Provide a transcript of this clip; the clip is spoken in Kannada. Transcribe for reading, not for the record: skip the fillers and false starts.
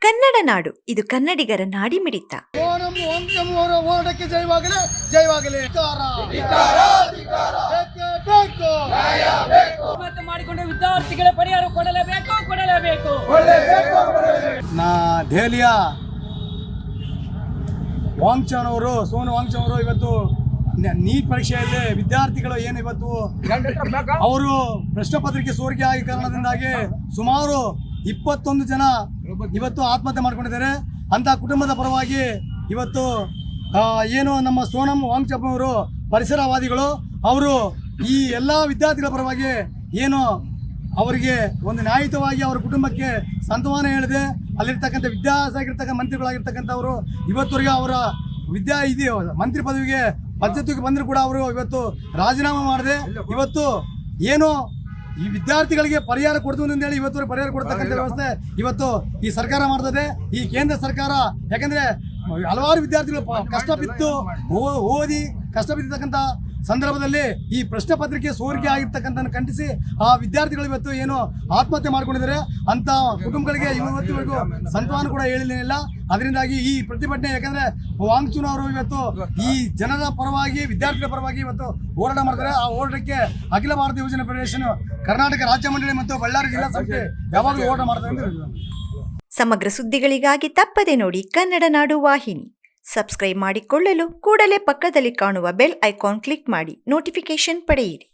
ಕನ್ನಡ ನಾಡು, ಇದು ಕನ್ನಡಿಗರ ನಾಡಿಮಿಡಿತ. ಓಣಂ ವಂಶಮವರ ಹೋರಾಟಕ್ಕೆ ಜಯವಾಗಲಿ, ಜಯವಾಗಲಿ. ಆತ್ಮಹತ್ಯೆ ಮಾಡಿಕೊಂಡ ವಿದ್ಯಾರ್ಥಿಗಳ ಪರಿಹಾರ ಕೊಡಲೇಬೇಕು, ಕೊಡಲೇಬೇಕು. ದೆಹಲಿಯ ವಾಂಗ್ಚಾನ್ ಸೋನು ವಾಂಗ್ಚಾನ್ ಅವರು ಇವತ್ತು ನೀಟ್ ಪರೀಕ್ಷೆಯಲ್ಲಿ ವಿದ್ಯಾರ್ಥಿಗಳು ಏನು ಇವತ್ತು ಅವರು ಪ್ರಶ್ನೆ ಪತ್ರಿಕೆ ಸೋರಿಕೆ ಆಗಿ ಕಾರಣದಿಂದಾಗಿ ಸುಮಾರು 21 ಜನ ಇವತ್ತು ಆತ್ಮಹತ್ಯೆ ಮಾಡ್ಕೊಂಡಿದ್ದಾರೆ. ಅಂತ ಕುಟುಂಬದ ಪರವಾಗಿ ಇವತ್ತು ಏನು ನಮ್ಮ ಸೋನಂ ವಾಂಗ್ಚಾನ್ ಅವರು ಪರಿಸರವಾದಿಗಳು ಅವರು ಈ ಎಲ್ಲ ವಿದ್ಯಾರ್ಥಿಗಳ ಪರವಾಗಿ ಏನು ಅವರಿಗೆ ಒಂದು ನ್ಯಾಯಯುತವಾಗಿ ಅವರ ಕುಟುಂಬಕ್ಕೆ ಸಂತಾನ ಹೇಳಿದೆ. ಅಲ್ಲಿರ್ತಕ್ಕಂಥ ವಿದ್ಯಾಸಂಸ್ಥೆಗಿರ್ತಕ್ಕಂಥ ಮಂತ್ರಿಗಳಾಗಿರ್ತಕ್ಕಂಥವರು ಇವತ್ತವರೆಗೆ ಅವರ ಮಂತ್ರಿ ಪದವಿಗೆ ಪಂಚಾಯತ್ಗೆ ಬಂದರೂ ಕೂಡ ಅವರು ಇವತ್ತು ರಾಜೀನಾಮೆ ಮಾಡಿದೆ. ಇವತ್ತು ಏನು ಈ ವಿದ್ಯಾರ್ಥಿಗಳಿಗೆ ಪರಿಹಾರ ಕೊಡ್ತೀವಿ ಅಂತೇಳಿ ಇವತ್ತವರೆಗೆ ಪರಿಹಾರ ಕೊಡ್ತಕ್ಕಂಥ ವ್ಯವಸ್ಥೆ ಇವತ್ತು ಈ ಸರ್ಕಾರ ಮಾಡ್ತದೆ, ಈ ಕೇಂದ್ರ ಸರ್ಕಾರ. ಯಾಕಂದರೆ ಹಲವಾರು ವಿದ್ಯಾರ್ಥಿಗಳು ಕಷ್ಟ ಬಿದ್ದು ಓದಿ ಕಷ್ಟ ಬಿದ್ದಿರ್ತಕ್ಕಂಥ ಸಂದರ್ಭದಲ್ಲಿ ಈ ಪ್ರಶ್ನೆ ಪತ್ರಿಕೆ ಸೋರಿಕೆ ಆಗಿರ್ತಕ್ಕಂಥ ಖಂಡಿಸಿ ಆ ವಿದ್ಯಾರ್ಥಿಗಳು ಇವತ್ತು ಏನು ಆತ್ಮಹತ್ಯೆ ಮಾಡ್ಕೊಂಡಿದ್ದಾರೆ. ಅಂತ ಕುಟುಂಬಗಳಿಗೆ ಇವತ್ತಿವರೆಗೂ ಸಂತಾನ ಕೂಡ ಹೇಳಿಲ್ಲ. ಅದರಿಂದಾಗಿ ಈ ಪ್ರತಿಭಟನೆ, ಯಾಕಂದ್ರೆ ವಾಂಗ್ಚುನ್ ಅವರು ಇವತ್ತು ಈ ಜನರ ಪರವಾಗಿ ವಿದ್ಯಾರ್ಥಿಗಳ ಪರವಾಗಿ ಇವತ್ತು ಹೋರಾಟ ಮಾಡ್ತಾರೆ. ಆ ಹೋರಾಟಕ್ಕೆ ಅಖಿಲ ಭಾರತ ಯುವಜನ ಫೆಡರೇಷನ್, ಕರ್ನಾಟಕ ರಾಜ್ಯ ಮಂಡಳಿ ಮತ್ತು ಬಳ್ಳಾರಿ ಜಿಲ್ಲಾ ಸಮಿತಿ ಯಾವಾಗಲೂ ಹೋರಾಟ ಮಾಡ್ತಾರೆ ಅಂತ. ಸಮಗ್ರ ಸುದ್ದಿಗಳಿಗಾಗಿ ತಪ್ಪದೆ ನೋಡಿ ಕನ್ನಡ ನಾಡು ವಾಹಿನಿ. ಸಬ್ಸ್ಕ್ರೈಬ್ ಮಾಡಿಕೊಳ್ಳಲು ಕೂಡಲೇ ಪಕ್ಕದಲ್ಲಿ ಕಾಣುವ ಬೆಲ್ ಐಕಾನ್ ಕ್ಲಿಕ್ ಮಾಡಿ ನೋಟಿಫಿಕೇಶನ್ ಪಡೆಯಿರಿ.